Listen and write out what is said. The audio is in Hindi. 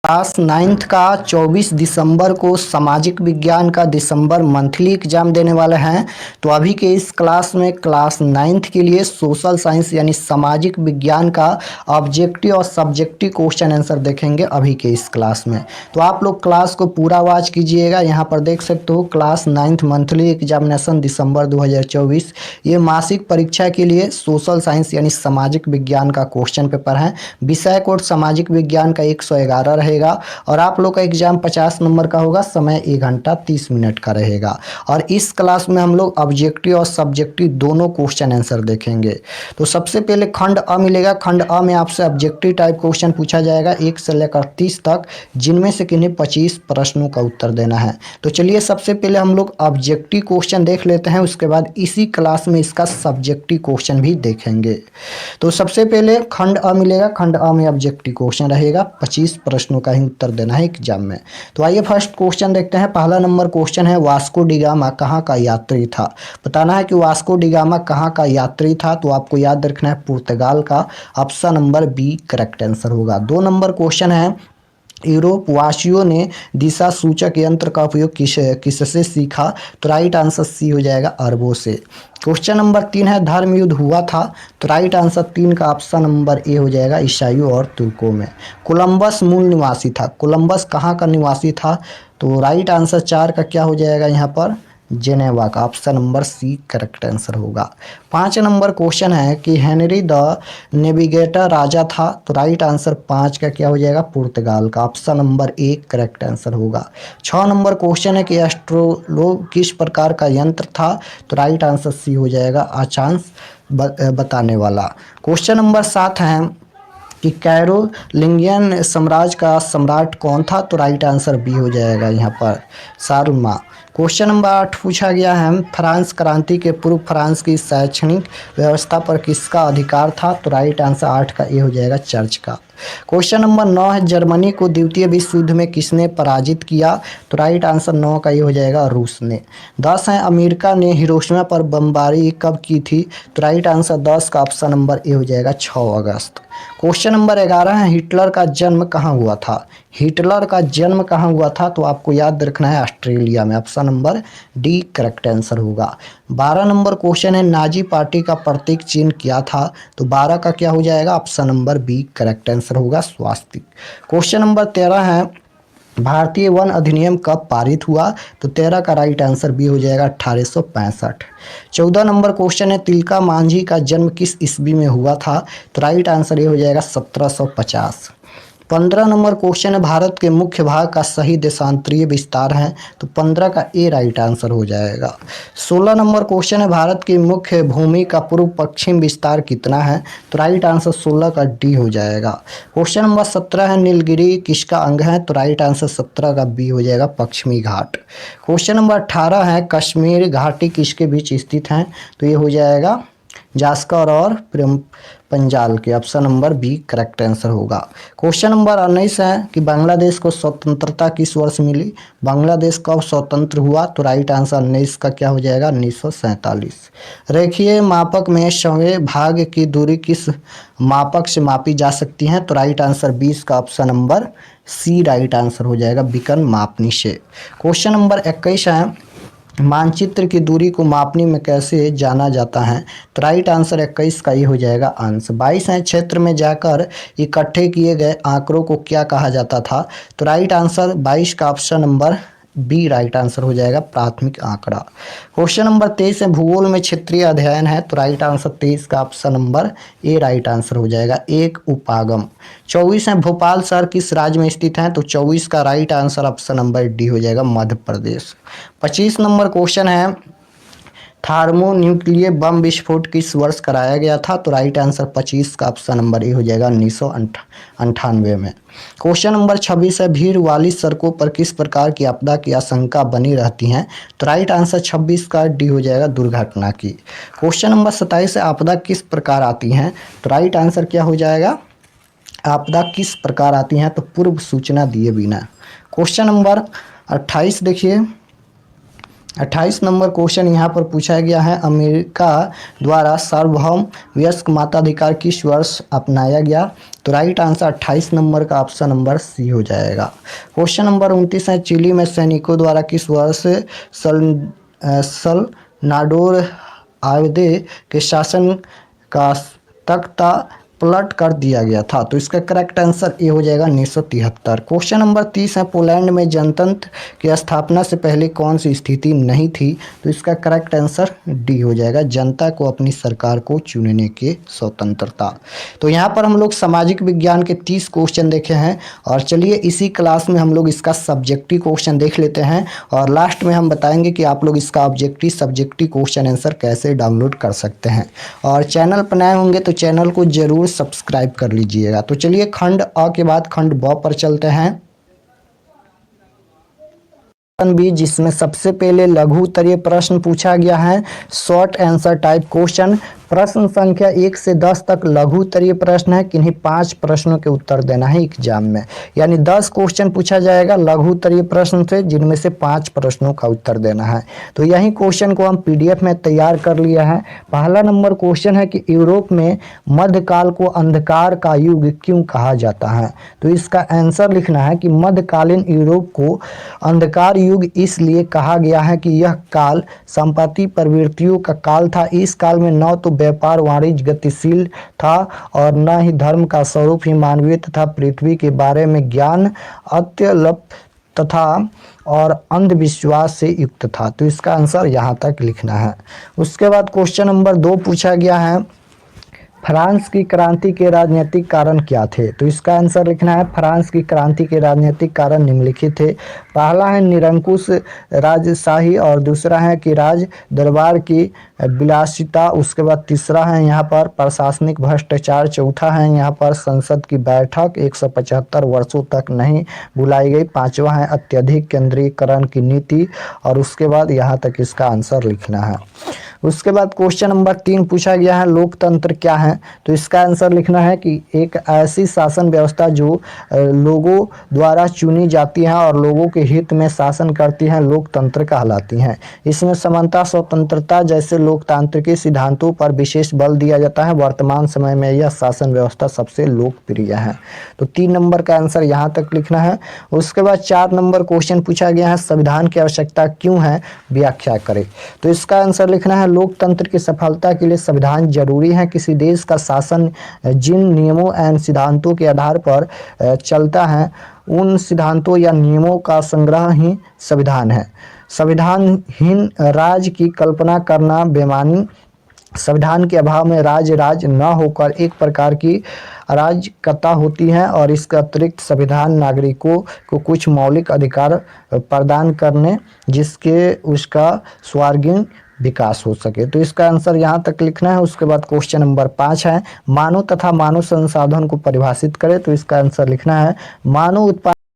क्लास नाइन्थ का 24 दिसंबर को सामाजिक विज्ञान का दिसंबर मंथली एग्जाम देने वाले हैं। तो अभी के इस क्लास में क्लास नाइन्थ के लिए सोशल साइंस यानी सामाजिक विज्ञान का ऑब्जेक्टिव और सब्जेक्टिव क्वेश्चन आंसर देखेंगे अभी के इस क्लास में। तो आप लोग क्लास को पूरा वॉच कीजिएगा। यहाँ पर देख सकते हो क्लास नाइन्थ मंथली एग्जामिनेशन दिसंबर 2024, ये मासिक परीक्षा के लिए सोशल साइंस यानी सामाजिक विज्ञान का क्वेश्चन पेपर है। विषय कोड सामाजिक विज्ञान का 111 रहेगा और आप लोग का एग्जाम 50 नंबर का होगा। समय 1 घंटा 30 मिनट का रहेगा और इस क्लास में हम लोग ऑब्जेक्टिव और सब्जेक्टिव दोनों क्वेश्चन आंसर देखेंगे। तो सबसे पहले खंड अ मिलेगा। खंड अ में आपसे ऑब्जेक्टिव टाइप क्वेश्चन पूछा जाएगा 1 से लेकर 30 तक, जिनमें से किन्हीं 25 प्रश्नों का उत्तर देना है। तो चलिए सबसे पहले हम लोग ऑब्जेक्टिव क्वेश्चन देख लेते हैं, उसके बाद इसी क्लास में इसका सब्जेक्टिव क्वेश्चन भी देखेंगे। तो सबसे पहले खंड अ मिलेगा। खंड अ में ऑब्जेक्टिव क्वेश्चन रहेगा, 25 प्रश्नों का ही उत्तर देना है एग्जाम में। तो आइए फर्स्ट क्वेश्चन देखते हैं। पहला नंबर क्वेश्चन है, वास्को डी गामा कहाँ का यात्री था। बताना है कि वास्को डी गामा कहाँ का यात्री था। तो आपको याद रखना है पुर्तगाल का। Option number B correct answer होगा। 2 नंबर क्वेश्चन है, यूरोप वासियों ने दिशा सूचक यंत्र का उपयोग किससे सीखा। तो राइट आंसर सी हो जाएगा, अरबों से। क्वेश्चन नंबर 3 है, धर्म युद्ध हुआ था। तो राइट आंसर 3 का ऑप्शन नंबर ए हो जाएगा, ईसाइयों और तुर्कों में। कोलंबस मूल निवासी था। कोलंबस कहाँ का निवासी था। तो राइट आंसर 4 का क्या हो जाएगा यहाँ पर, जेनेवा का। Option number C correct answer होगा। 5 नंबर क्वेश्चन है कि हेनरी द नेविगेटर राजा था। तो राइट आंसर 5 का क्या हो जाएगा, पुर्तगाल का। Option number A correct answer होगा। 6 नंबर क्वेश्चन है कि एस्ट्रोलोब किस प्रकार का यंत्र था। तो राइट आंसर सी हो जाएगा, अक्षांश बताने वाला। क्वेश्चन नंबर 7 है कि कैरोलिंगियन साम्राज्य का सम्राट कौन था। तो राइट आंसर बी हो जाएगा यहाँ पर, शारलमा। क्वेश्चन नंबर 8 पूछा गया है, फ्रांस क्रांति के पूर्व फ्रांस की शैक्षणिक व्यवस्था पर किसका अधिकार था। तो राइट आंसर 8 का ए हो जाएगा, चर्च का। क्वेश्चन नंबर 9 है, जर्मनी को द्वितीय विश्व युद्ध में किसने पराजित किया। तो राइट आंसर 9 का ये हो जाएगा, रूस ने। 10 है, अमेरिका ने हिरोशिमा पर बमबारी कब की थी। तो राइट आंसर 10 का ऑप्शन नंबर ए हो जाएगा, 6 अगस्त। क्वेश्चन नंबर 11 है, हिटलर का जन्म कहाँ हुआ था। हिटलर का जन्म कहाँ हुआ था। तो आपको याद रखना है ऑस्ट्रेलिया में। Option number D correct answer होगा। 12 नंबर क्वेश्चन है, नाजी पार्टी का प्रतीक चिन्ह क्या था। तो 12 का क्या हो जाएगा, option number B correct answer होगा, स्वास्तिक। क्वेश्चन नंबर 13 है, भारतीय वन अधिनियम कब पारित हुआ। तो 13 का राइट आंसर बी हो जाएगा, 1865। 14 नंबर क्वेश्चन है, तिलका मांझी का जन्म किस ईस्वी में हुआ था। तो राइट आंसर ये हो जाएगा, 1750। 15 नंबर क्वेश्चन है, भारत के मुख्य भाग का सही देशांतरीय विस्तार है। तो 15 का ए राइट आंसर हो जाएगा। 16 नंबर क्वेश्चन है, भारत की मुख्य भूमि का पूर्व पश्चिम विस्तार कितना है। तो राइट आंसर 16 का डी हो जाएगा। क्वेश्चन नंबर 17 है, नीलगिरी किसका अंग है। तो राइट आंसर 17 का बी हो जाएगा, पश्चिमी घाट। क्वेश्चन नंबर 18 है, कश्मीर घाटी किसके बीच स्थित है। तो ये हो जाएगा, जास्कर और पंजाल के। Option number B correct answer होगा। क्वेश्चन नंबर 19 है कि बांग्लादेश को स्वतंत्रता किस वर्ष मिली। बांग्लादेश कब स्वतंत्र हुआ। तो राइट आंसर 19 का क्या हो जाएगा, 1947। रेखीय मापक में सवे भाग की दूरी किस मापक से मापी जा सकती है। तो राइट आंसर 20 का option number C right answer हो जाएगा, बीकन मापनी से। क्वेश्चन नंबर 21 है, मानचित्र की दूरी को मापने में कैसे जाना जाता है। तो राइट आंसर 21 का ये हो जाएगा, अंश। 22 है, क्षेत्र में जाकर इकट्ठे किए गए आंकड़ों को क्या कहा जाता था। तो राइट आंसर 22 का option number B right answer हो जाएगा, प्राथमिक आंकड़ा। क्वेश्चन नंबर 23 है, भूगोल में क्षेत्रीय अध्ययन है। तो राइट आंसर 23 का option number A right answer हो जाएगा, एक उपागम। 24 है, भोपाल शहर किस राज्य में स्थित है। तो 24 का right answer option number D हो जाएगा, मध्य प्रदेश। 25 नंबर क्वेश्चन है, थार्मोन्यूक्लियर बम विस्फोट किस वर्ष कराया गया था। तो राइट आंसर 25 का ऑप्शन नंबर ए हो जाएगा, 1998 में। क्वेश्चन नंबर 26 है, भीड़ वाली सड़कों पर किस प्रकार की आपदा की आशंका बनी रहती है। तो राइट आंसर 26 का डी हो जाएगा, दुर्घटना की। क्वेश्चन नंबर 27 है, आपदा किस प्रकार आती हैं। तो राइट आंसर क्या हो जाएगा, आपदा किस प्रकार आती हैं। तो पूर्व सूचना दिए बिना। क्वेश्चन नंबर 28 देखिए, 28 नंबर क्वेश्चन यहाँ पर पूछा गया है, अमेरिका द्वारा सार्वभौम वयस्क मताधिकार किस वर्ष अपनाया गया? तो राइट आंसर 28 नंबर का ऑप्शन नंबर सी हो जाएगा। क्वेश्चन नंबर 29 है, चिली में सैनिकों द्वारा किस वर्ष सल्नाडोर आयुदे के शासन का तख्ता पलट कर दिया गया था? तो इसका करेक्ट आंसर ए हो जाएगा 1973। क्वेश्चन नंबर 30 है, पोलैंड में जनतंत्र की स्थापना से पहले कौन सी स्थिति नहीं थी? तो इसका करेक्ट आंसर डी हो जाएगा, जनता को अपनी सरकार को चुनने की स्वतंत्रता। तो यहाँ पर हम लोग सामाजिक विज्ञान के 30 क्वेश्चन देखे हैं, और चलिए इसी क्लास में हम लोग इसका सब्जेक्टिव क्वेश्चन देख लेते हैं, और लास्ट में हम बताएंगे कि आप लोग इसका ऑब्जेक्टिव सब्जेक्टिव क्वेश्चन आंसर कैसे डाउनलोड कर सकते हैं। और चैनल पर नए होंगे तो चैनल को जरूर सब्सक्राइब कर लीजिएगा। तो चलिए खंड अ के बाद खंड ब पर चलते हैं भी, जिसमें सबसे पहले लघु उत्तरीय प्रश्न पूछा गया है, शॉर्ट आंसर टाइप क्वेश्चन। प्रश्न संख्या 1 से 10 तक लघु उत्तरीय प्रश्न है, किन्हीं 5 प्रश्नों के उत्तर देना है एग्जाम में, यानी 10 क्वेश्चन पूछा जाएगा लघु उत्तरीय प्रश्न से, जिनमें से 5 प्रश्नों का उत्तर देना है। तो यही क्वेश्चन को हम पीडीएफ में तैयार कर लिया है। पहला नंबर क्वेश्चन है कि यूरोप में मध्यकाल को अंधकार का युग क्यों कहा जाता है? तो इसका आंसर लिखना है कि मध्यकालीन यूरोप को अंधकार युग इसलिए कहा गया है कि यह काल संपत्ति प्रवृत्तियों का काल था। इस काल में न तो व्यापार वाणिज्य गतिशील था और न ही धर्म का स्वरूप ही मानवीय तथा पृथ्वी के बारे में ज्ञान अत्यल्प तथा और अंधविश्वास से युक्त था। तो इसका आंसर यहाँ तक लिखना है। उसके बाद क्वेश्चन नंबर 2 पूछा गया है, फ्रांस की क्रांति के राजनीतिक कारण क्या थे? तो इसका आंसर लिखना है, फ्रांस की क्रांति के राजनीतिक कारण निम्नलिखित थे। पहला है निरंकुश राजशाही, और दूसरा है कि राज दरबार की विलासिता। उसके बाद तीसरा है यहाँ पर प्रशासनिक भ्रष्टाचार। चौथा है यहाँ पर संसद की बैठक 175 वर्षों तक नहीं बुलाई गई। पांचवा है अत्यधिक केंद्रीकरण की नीति, और उसके बाद यहाँ तक इसका आंसर लिखना है। उसके बाद क्वेश्चन नंबर 3 पूछा गया है, लोकतंत्र क्या है? तो इसका आंसर लिखना है कि एक ऐसी शासन व्यवस्था जो लोगों द्वारा चुनी जाती है और लोगों के हित में शासन करती है, लोकतंत्र कहलाती हैं। इसमें समानता स्वतंत्रता जैसे लोकतांत्रिक सिद्धांतों पर विशेष बल दिया जाता है। वर्तमान समय में यह शासन व्यवस्था सबसे लोकप्रिय है। तो 3 नंबर का आंसर यहाँ तक लिखना है। उसके बाद 4 नंबर क्वेश्चन पूछा गया है, संविधान की आवश्यकता क्यों है, व्याख्या करें। तो इसका आंसर लिखना है, लोकतंत्र की सफलता के लिए संविधान जरूरी है। किसी देश का शासन जिन नियमों एवं सिद्धांतों के आधार पर चलता है, उन सिद्धांतों या नियमों का संग्रह ही संविधान है। संविधानहीन राज्य की कल्पना करना बेमानी। संविधान के अभाव में राज न होकर एक प्रकार की अराजकता होती है, और इसके अतिरिक्त संविधान नागरिकों को कुछ मौलिक अधिकार प्रदान करने जिसके उसका स्वर्गीय विकास हो सके। तो इसका आंसर यहाँ तक लिखना है। उसके बाद क्वेश्चन नंबर 5 है, मानव तथा मानव संसाधन को परिभाषित करें। तो इसका आंसर लिखना है, मानव उत्पाद